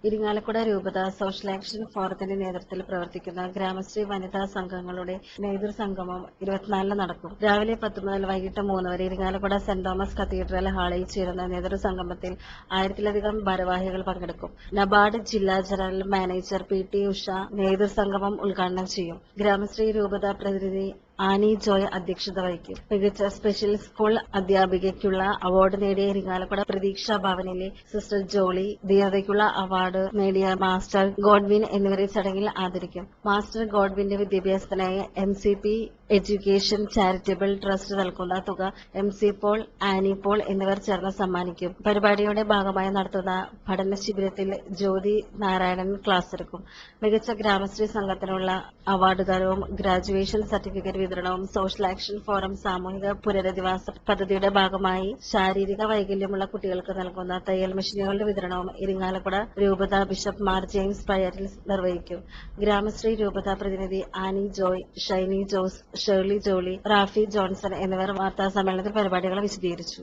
ഇരിങ്ങാലക്കുട രൂപത social action ഫോറത്തിന്റെ നേതൃത്വത്തിൽ പ്രവർത്തിക്കുന്ന ഗ്രാമശ്രീ വനിതാ സംഘങ്ങളുടെ നേതൃസംഗമം 24 നടക്കും. രാവിലെ 10 മുതൽ വൈകിട്ട് 3 വരെ ഇരിങ്ങാലക്കുട സെന്റ് തോമസ് കത്തീഡ്രൽ ഹാളിൽ ചേരുന്ന നേതൃസംഗമത്തിൽ 1000-ലധികം ഭാരവാഹികൾ പങ്കെടുക്കും. നബാർഡ് ജില്ലാ ജനറൽ മാനേജർ PT ഉഷ നേതൃസംഗമം ഉദ്ഘാടനം ചെയ്യും. ഗ്രാമശ്രീ രൂപത പ്രതിനിധി ആനി ജോയ് അധ്യക്ഷത വഹിക്കും. മികച്ച സ്പെഷ്യൽ സ്കൂൾ അധ്യാപികയ്ക്കുള്ള അവാർഡ് നേടിയ ഇരിങ്ങാലക്കുട പ്രതീക്ഷാ ഭവനിലെ സിസ്റ്റർ ജോളി, ധീരതയ്ക്കുള്ള അവാർഡ് നേടിയ മാസ്റ്റർ ഗോഡ്വിൻ എന്നിവരെ ചടങ്ങിൽ ആദരിക്കും. മാസ്റ്റർ ഗോഡ്വിന്റെ വിദ്യാഭ്യാസത്തിനായി MCP എഡ്യൂക്കേഷൻ ചാരിറ്റബിൾ ട്രസ്റ്റ് നൽകുന്ന തുക MC പോൾ, ആനി പോൾ എന്നിവർ ചേർന്ന് സമ്മാനിക്കും. പരിപാടിയുടെ ഭാഗമായി നടത്തുന്ന പഠന ശിബിരത്തിൽ ജ്യോതി നാരായണൻ ക്ലാസ് എടുക്കും. മികച്ച ഗ്രാമശ്രീ സംഘത്തിനുള്ള അവാർഡുദാനവും ഗ്രാജുവേഷൻ സർട്ടിഫിക്കറ്റ് വിതരണവും സോഷ്യൽ ആക്ഷൻ ഫോറം സാമൂഹിക പുനരധിവാസ പദ്ധതിയുടെ ഭാഗമായി ശാരീരിക വൈകല്യമുള്ള കുട്ടികൾക്ക് നൽകുന്ന തയ്യൽ മെഷീനുകളുടെ വിതരണവും ഇരിങ്ങാലക്കുട രൂപത ബിഷപ്പ് മാർ ജെയിംസ് പയ്യാറ്റിൽ നിർവഹിക്കും. ഗ്രാമശ്രീ രൂപത പ്രതിനിധി ആനി ജോയ്, ഷൈനി ജോസ്, ഷേർലി ജോളി, റാഫി ജോൺസൺ എന്നിവർ വാർത്താസമ്മേളനത്തിൽ പരിപാടികൾ വിശദീകരിച്ചു.